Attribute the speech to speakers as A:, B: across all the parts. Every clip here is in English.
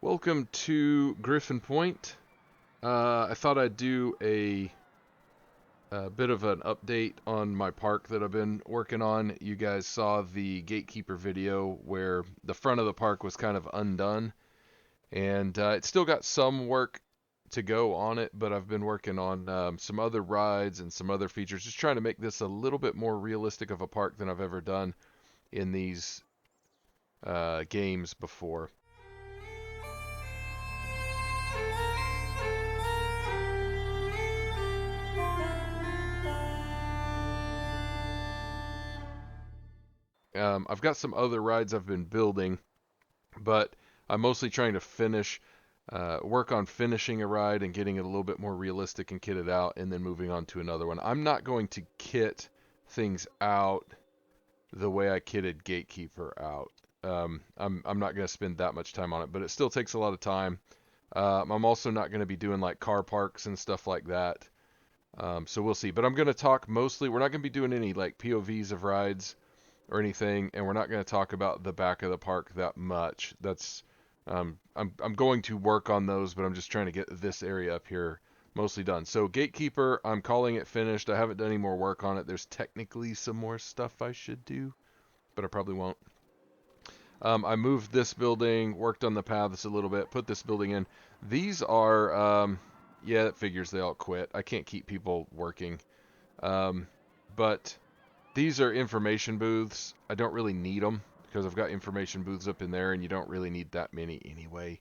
A: Welcome to Gryphon Point. I thought I'd do a bit of an update on my park that I've been working on. You guys saw the Gatekeeper video where the front of the park was kind of undone, and it's still got some work to go on it, but I've been working on some other rides and some other features, just trying to make this a little bit more realistic of a park than I've ever done in these games before. I've got some other rides I've been building, but I'm mostly trying to work on finishing a ride and getting it a little bit more realistic and kit it out, and then moving on to another one. I'm not going to kit things out the way I kitted Gatekeeper out. I'm not going to spend that much time on it, but it still takes a lot of time. I'm also not going to be doing like car parks and stuff like that. So we'll see. But I'm going to talk mostly. We're not going to be doing any like POVs of rides or anything, and we're not going to talk about the back of the park that much. I'm going to work on those, but I'm just trying to get this area up here mostly done. So Gatekeeper, I'm calling it finished. I haven't done any more work on it. There's technically some more stuff I should do, but I probably won't. I moved this building, worked on the paths a little bit, put this building in. These are, yeah, that figures they all quit. I can't keep people working. But these are information booths. I don't really need them because I've got information booths up in there, and you don't really need that many anyway.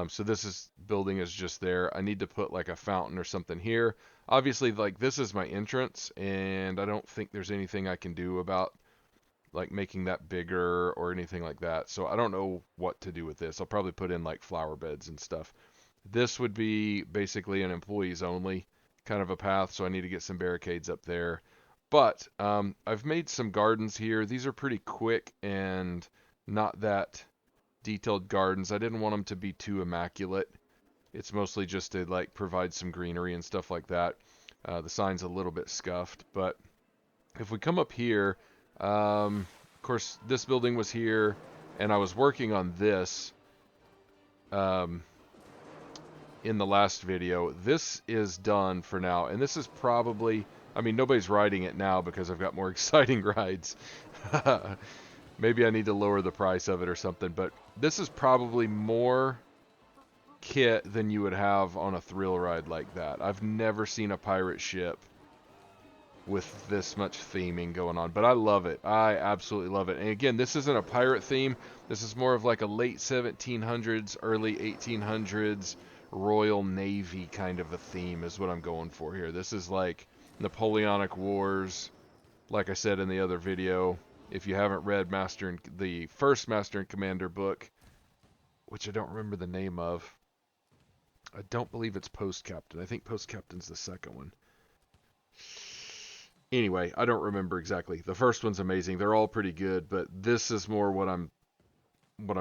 A: So building is just there. I need to put like a fountain or something here. Obviously, like this is my entrance, and I don't think there's anything I can do about like making that bigger or anything like that. So I don't know what to do with this. I'll probably put in like flower beds and stuff. This would be basically an employees only kind of a path, so I need to get some barricades up there. But I've made some gardens here. These are pretty quick and not that detailed gardens. I didn't want them to be too immaculate. It's mostly just to like provide some greenery and stuff like that. The sign's a little bit scuffed, but if we come up here, of course this building was here, and I was working on this um, in the last video. This is done for now, and this is probably, I mean, nobody's riding it now because I've got more exciting rides. Maybe I need to lower the price of it or something, but this is probably more kit than you would have on a thrill ride like that. I've never seen a pirate ship with this much theming going on, but I love it. I absolutely love it. And again, this isn't a pirate theme. This is more of like a late 1700s, early 1800s Royal Navy kind of a theme is what I'm going for here. This is like Napoleonic Wars, like I said in the other video. If you haven't read the first Master and Commander book, which I don't remember the name of, I don't believe it's Post Captain. I think Post Captain's the second one. Anyway, I don't remember exactly. The first one's amazing. They're all pretty good, but this is more what I'm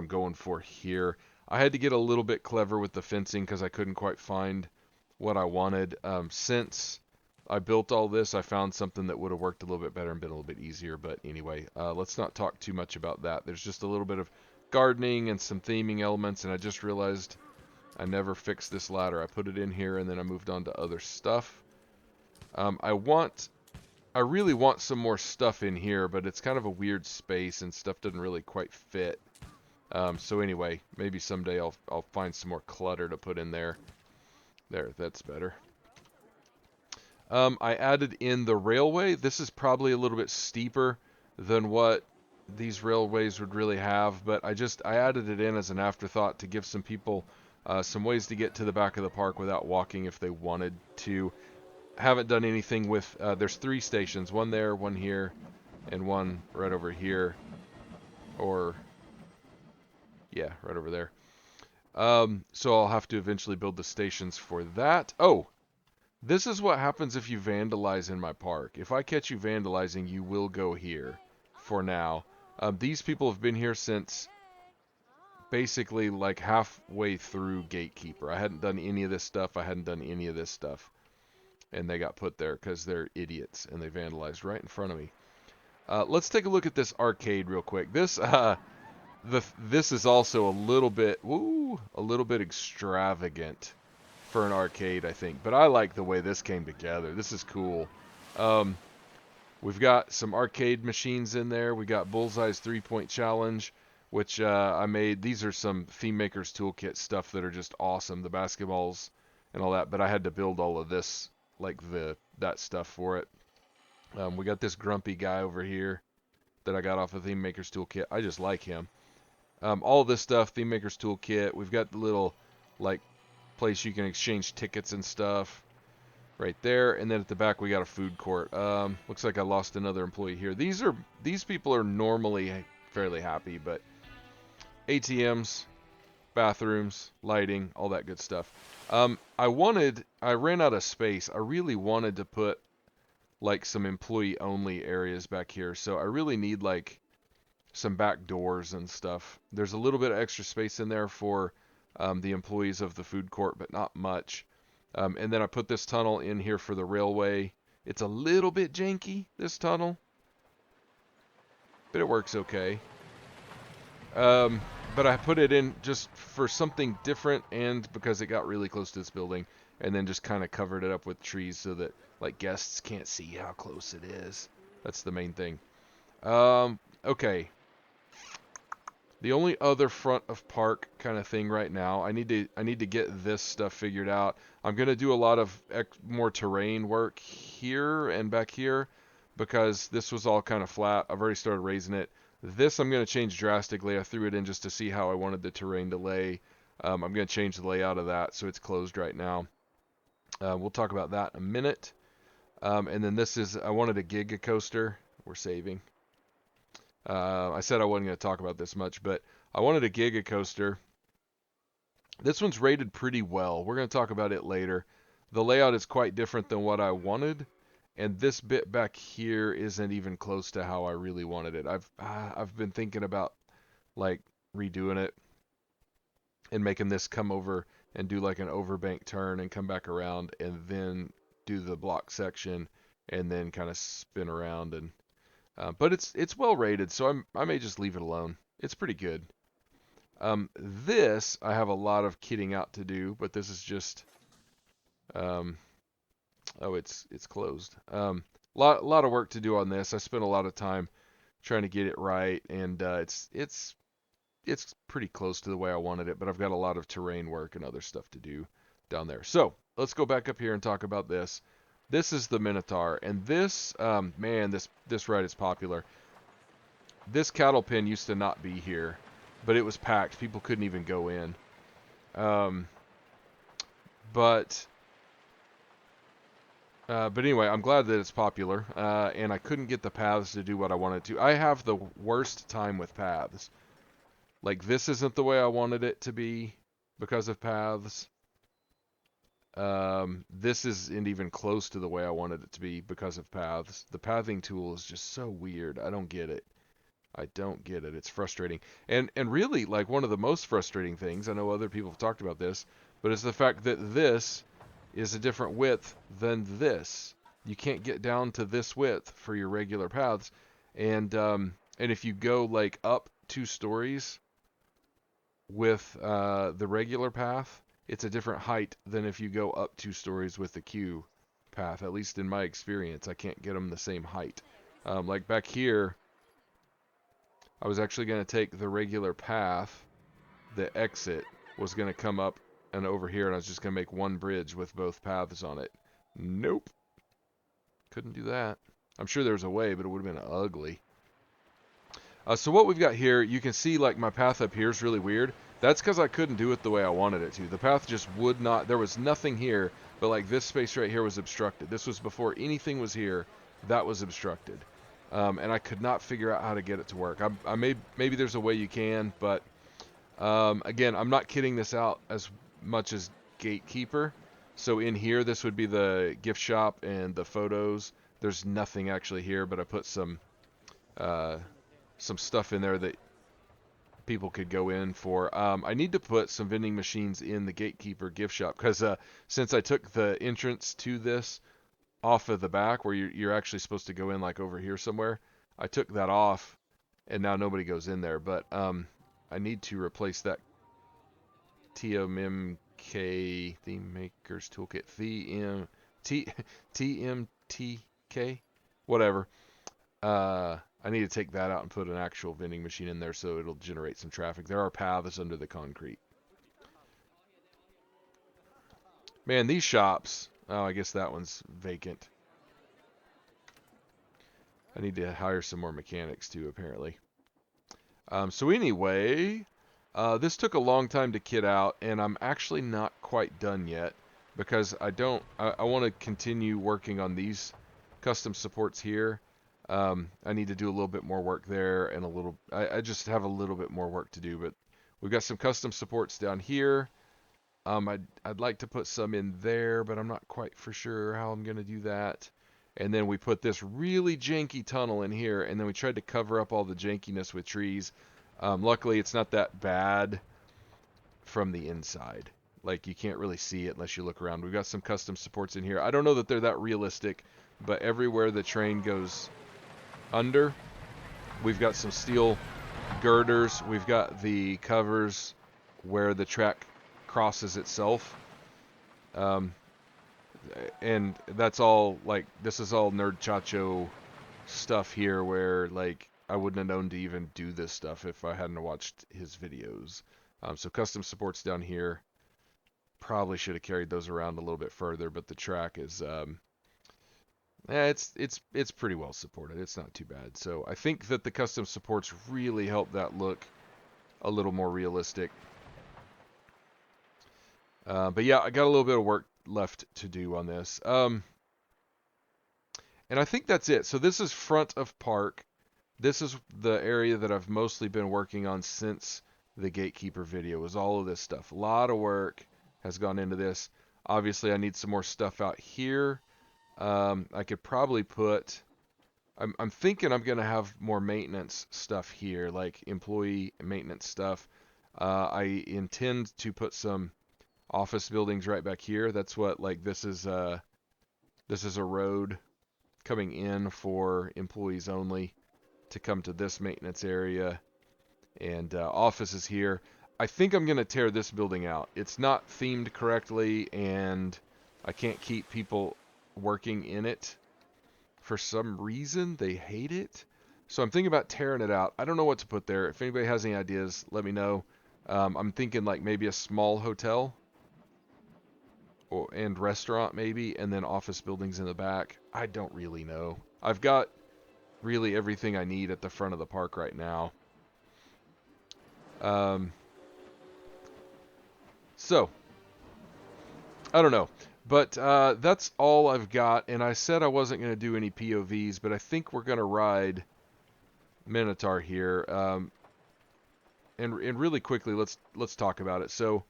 A: going for here. I had to get a little bit clever with the fencing because I couldn't quite find what I wanted. Since I built all this, I found something that would have worked a little bit better and been a little bit easier. But anyway, let's not talk too much about that. There's just a little bit of gardening and some theming elements, and I just realized I never fixed this ladder. I put it in here, and then I moved on to other stuff. I really want some more stuff in here, but it's kind of a weird space and stuff doesn't really quite fit. So anyway, maybe someday I'll find some more clutter to put in there. There, that's better. I added in the railway. This is probably a little bit steeper than what these railways would really have, but I added it in as an afterthought to give some people some ways to get to the back of the park without walking if they wanted to. Haven't done anything with, there's 3 stations, one there, one here, and one right over here, or, yeah, right over there. So I'll have to eventually build the stations for that. Oh, this is what happens if you vandalize in my park. If I catch you vandalizing, you will go here for now. These people have been here since basically like halfway through Gatekeeper. I hadn't done any of this stuff. And they got put there because they're idiots and they vandalized right in front of me. Let's take a look at this arcade real quick. this is also a little bit extravagant for an arcade, I think. But I like the way this came together. This is cool. Um, we've got some arcade machines in there. We got Bullseye's 3-point challenge, which I made. These are some Theme Maker's Toolkit stuff that are just awesome. The basketballs and all that. But I had to build all of this, like that stuff for it. We got this grumpy guy over here that I got off of Theme Maker's Toolkit. I just like him. All this stuff, Theme Maker's Toolkit. We've got the little, like, place you can exchange tickets and stuff right there. And then at the back, we got a food court. Looks like I lost another employee here. These people are normally fairly happy, but ATMs, bathrooms, lighting, all that good stuff. I ran out of space. I really wanted to put, like, some employee-only areas back here. So I really need, like, some back doors and stuff. There's a little bit of extra space in there for the employees of the food court, but not much. And then I put this tunnel in here for the railway. It's a little bit janky, this tunnel, but it works okay. But I put it in just for something different and because it got really close to this building, and then just kind of covered it up with trees so that, like, guests can't see how close it is. That's the main thing. Okay. The only other front of park kind of thing right now, I need to get this stuff figured out. I'm gonna do a lot of more terrain work here and back here because this was all kind of flat. I've already started raising it. This I'm gonna change drastically. I threw it in just to see how I wanted the terrain to lay. I'm gonna change the layout of that so it's closed right now. We'll talk about that in a minute. And then I wanted a Giga coaster. We're saving. I said I wasn't going to talk about this much, but I wanted a Giga coaster. This one's rated pretty well. We're going to talk about it later. The layout is quite different than what I wanted, and this bit back here isn't even close to how I really wanted it. I've been thinking about, like, redoing it and making this come over and do like an overbank turn and come back around and then do the block section and then kind of spin around and but it's well rated, so I may just leave it alone. It's pretty good. This I have a lot of kitting out to do, but this is just oh, it's closed. Lot of work to do on this. I spent a lot of time trying to get it right, and it's pretty close to the way I wanted it, but I've got a lot of terrain work and other stuff to do down there. So let's go back up here and talk about this. This is the Minotaur, and this, man, this ride is popular. This cattle pen used to not be here, but it was packed. People couldn't even go in. But anyway, I'm glad that it's popular, and I couldn't get the paths to do what I wanted to. I have the worst time with paths. Like, this isn't the way I wanted it to be because of paths. This isn't even close to the way I wanted it to be because of paths. The pathing tool is just so weird. I don't get it. I don't get it. It's frustrating. And really, like, one of the most frustrating things, I know other people have talked about this, but it's the fact that this is a different width than this. You can't get down to this width for your regular paths. And if you go, like, up 2 stories with the regular path, it's a different height than if you go up 2 stories with the Q path. At least in my experience, I can't get them the same height. Like back here, I was actually going to take the regular path. The exit was going to come up and over here, and I was just going to make one bridge with both paths on it. Nope. Couldn't do that. I'm sure there's a way, but it would have been ugly. So what we've got here, you can see, like, my path up here is really weird. That's because I couldn't do it the way I wanted it to. The path just would not, there was nothing here, but like this space right here was obstructed. This was before anything was here. That was obstructed. And I could not figure out how to get it to work. Maybe there's a way you can, but again, I'm not kitting this out as much as Gatekeeper. So in here, this would be the gift shop and the photos. There's nothing actually here, but I put some stuff in there that people could go in for. I need to put some vending machines in the Gatekeeper gift shop because since I took the entrance to this off of the back where you're actually supposed to go in like over here somewhere, I took that off and now nobody goes in there. But I need to replace that TMMK, Theme Makers Toolkit, TMTK, whatever. I need to take that out and put an actual vending machine in there so it'll generate some traffic. There are paths under the concrete. Man, these shops. Oh, I guess that one's vacant. I need to hire some more mechanics too, apparently. So anyway, this took a long time to kit out, and I'm actually not quite done yet because I want to continue working on these custom supports here. I need to do a little bit more work there, and I just have a little bit more work to do, but we've got some custom supports down here. I'd like to put some in there, but I'm not quite for sure how I'm going to do that. And then we put this really janky tunnel in here, and then we tried to cover up all the jankiness with trees. Luckily, it's not that bad from the inside. Like, you can't really see it unless you look around. We've got some custom supports in here. I don't know that they're that realistic, but everywhere the train goes under, we've got some steel girders. We've got the covers where the track crosses itself. And that's all, like, this is all Nerd Chacho stuff here where, like, I wouldn't have known to even do this stuff if I hadn't watched his videos. So custom supports down here. Probably should have carried those around a little bit further, but the track is, it's pretty well supported. It's not too bad. So I think that the custom supports really help that look a little more realistic. But yeah, I got a little bit of work left to do on this. And I think that's it. So this is front of park. This is the area that I've mostly been working on since the Gatekeeper video, was all of this stuff. A lot of work has gone into this. Obviously, I need some more stuff out here. I could probably put... I'm thinking I'm going to have more maintenance stuff here, like employee maintenance stuff. I intend to put some office buildings right back here. That's what, like, this is a road coming in for employees only to come to this maintenance area, and offices here. I think I'm going to tear this building out. It's not themed correctly, and I can't keep people working in it. For some reason, they hate it. So I'm thinking about tearing it out. I don't know what to put there. If anybody has any ideas, let me know. I'm thinking like maybe a small hotel and restaurant maybe, and then office buildings in the back. I don't really know. I've got really everything I need at the front of the park right now. So, I don't know. But that's all I've got, and I said I wasn't going to do any POVs, but I think we're going to ride Minotaur here. And really quickly, let's talk about it. So,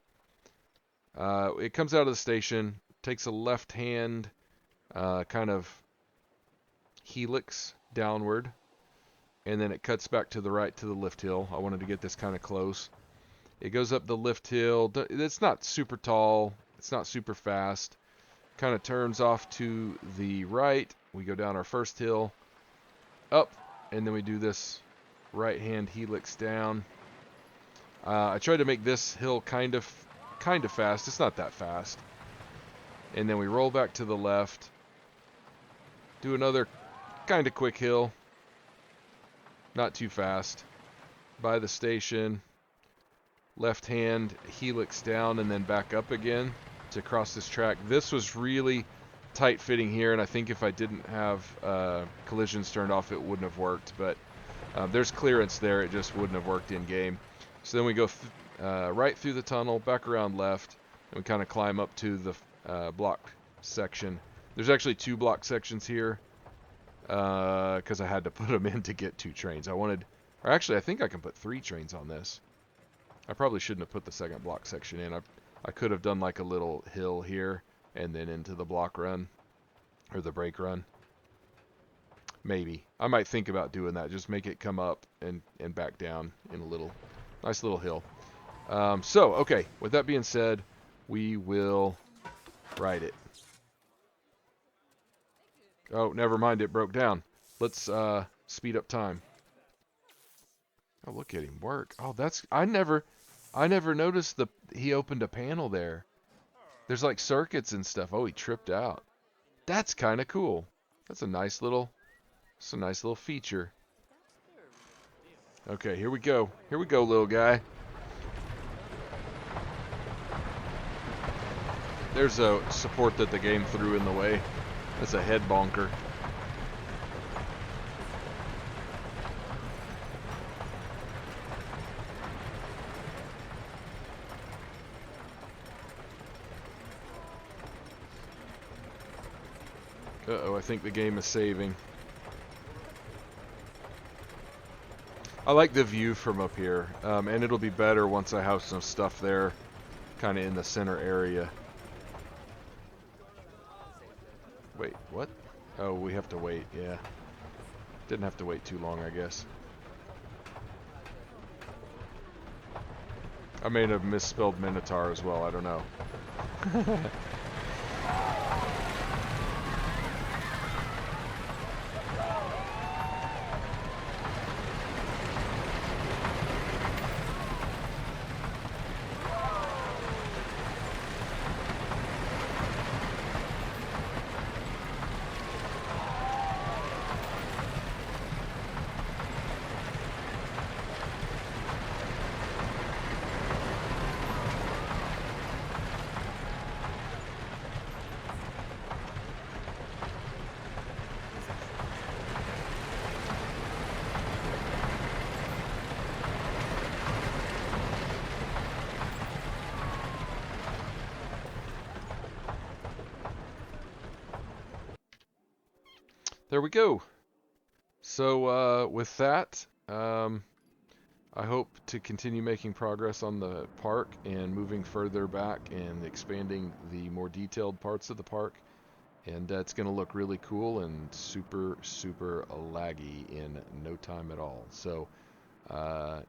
A: it comes out of the station, takes a left-hand kind of helix downward, and then it cuts back to the right to the lift hill. I wanted to get this kind of close. It goes up the lift hill. It's not super tall. It's not super fast. Kind of turns off to the right. We go down our first hill, up, and then we do this right-hand helix down. I tried to make this hill kind of fast. It's not that fast. And then we roll back to the left. Do another kind of quick hill. Not too fast. By the station. Left hand helix down and then back up again to cross this track. This was really tight fitting here, and I think if I didn't have collisions turned off, it wouldn't have worked. But there's clearance there. It just wouldn't have worked in game. So then we go right through the tunnel, back around left, and we kind of climb up to the block section. There's actually 2 block sections here because I had to put them in to get 2 trains. Or actually, I think I can put 3 trains on this. I probably shouldn't have put the second block section in. I could have done like a little hill here and then into the block run or the brake run. Maybe. I might think about doing that. Just make it come up and back down in a nice little hill. So, okay. With that being said, we will ride it. Oh, never mind. It broke down. Let's speed up time. Oh, look at him work. Oh, that's I never noticed he opened a panel there. There's like circuits and stuff. Oh, he tripped out. That's kind of cool. That's a nice little It's a nice little feature. Okay, here we go. Here we go, little guy. There's a support that the game threw in the way. That's a head bonker. Uh-oh, I think the game is saving. I like the view from up here, and it'll be better once I have some stuff there, kind of in the center area. Wait, what? Oh, we have to wait, yeah. Didn't have to wait too long, I guess. I may have misspelled Minotaur as well, I don't know. There we go. So with that, I hope to continue making progress on the park and moving further back and expanding the more detailed parts of the park. And it's going to look really cool and super, super laggy in no time at all. So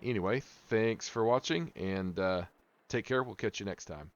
A: anyway, thanks for watching and take care. We'll catch you next time.